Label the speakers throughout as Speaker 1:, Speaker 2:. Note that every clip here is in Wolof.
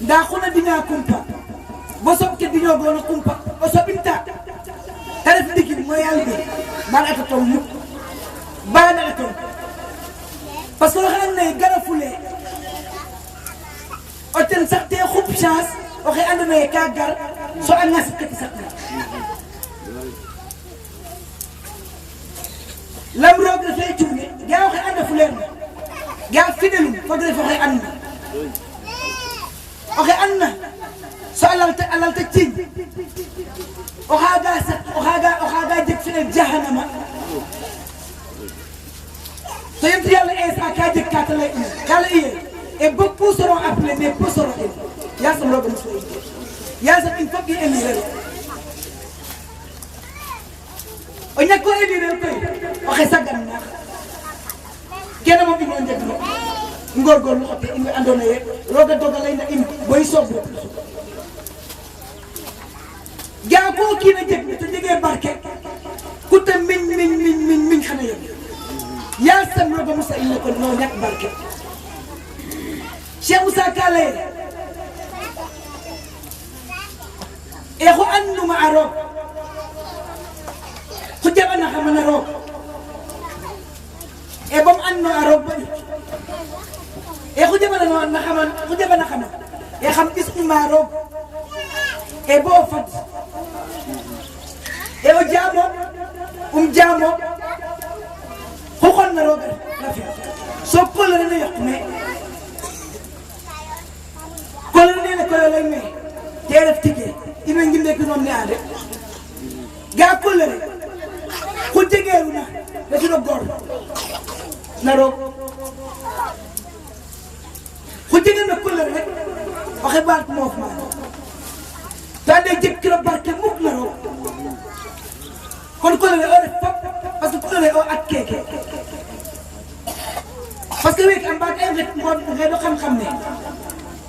Speaker 1: ndakhuna dinya kumpa bosop ke dinyo gona kumpa osobinta taref digi mo yalbe man atatom mu bana atom parce que xana ne garafulé oten sakte khub chance oxe andona ka gar so angas ke sakna lam rog la fay tourné ga oxe anda fulen ga fidelu fodre fo xe anna oxe anna so alalta cin oxaga jeg fene jahannama to yent yalla Isa ka jeg ka tale kala iye et beaucoup seront appelés mais peu seront élus ya sam rogo muso ya sam in fokki élire o ñako élire koy oxe sagan na kene mo bi non jeg no ngorgol lu xote indi andona ye roga dogalay na indi boy sobbo gaa ko kii na jëg te jegee barke ku te miñ xana yëg yaa sam roga Moussa illa ko noo ñàkk barke Cheikh Moussa Kale e xo anduma a roog xu jaɓana xamana roog e bom andno a roog ba ƴut e xu jaɓana xama e xam ɓis'uma roog e bo fad e o jaamo jaamo xu xonna rooga rafet so kolere ne yoq me kolere nene koyo lay me te ref tige ime ngimbe ki noon ne ande ga kolere xu jegeeruna refino gor na roog xu jegeerna kolere rek oxe baat moof ma tande jeg kilo barke mukk na roog kon kolere o ref fop parce que kolere o at keke parce que week am baat ay rek ngoon ngeeɗo xam-xam ne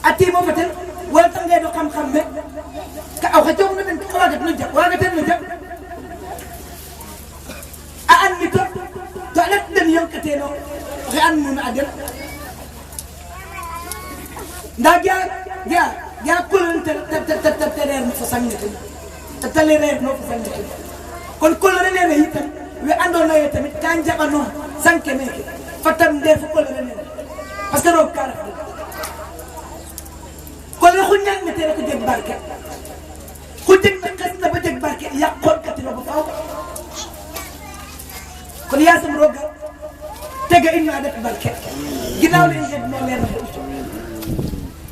Speaker 1: atimo fa ten wala ta ngeeɗo xam-xam ne ka o xe coxna men ka wagat no jab waga ten no jab a an mi to a let den yonkateno oxe an nuna a den nda ga kolere te reer no fo sang ne ten te reer no fo sang ne ten kon kolere nene itam we andona ye tamit ka njaɓano sanke meke fatam ndefu kolere nene parce que roog ka ref den kolere xu ñaag me tere ko jeg barke xu jeg na xes na ba jeg barke yaqoon katino bo faaw kon yasam rooga tega in na def barke ginaaw le in jeg no leer na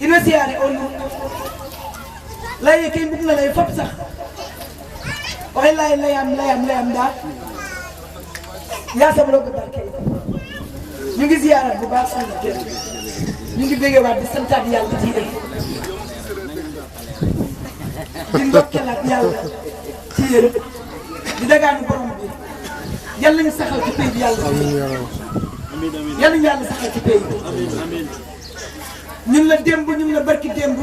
Speaker 1: in way siyaare o nuun laye ke mbug na lay fop sax oxe lay layam daal yasam rooga barke ñu ngi ziyaaraat bu baax suñu kër ñu ngi bëgg waat di santaat yàlla ci yéen di ndokkeelaat yàlla ci yéen di dagaanu borom bi yàlla ñu saxal ci pays bi yàlla yàlla saxal ci pays bi ñun la démb ñun la barki démb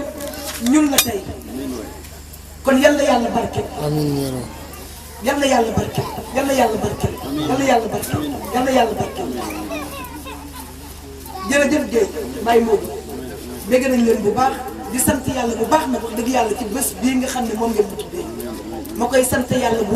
Speaker 1: ñun la tey kon yàlla barke yàlla barke jërëjëf Guèye Baye Modou dégg nañ leen bu baax di sant yàlla bu baax nag wax dëgg yàlla ci bés bii nga xam ne moom ngeen ma tuddee ma koy sant yàlla bu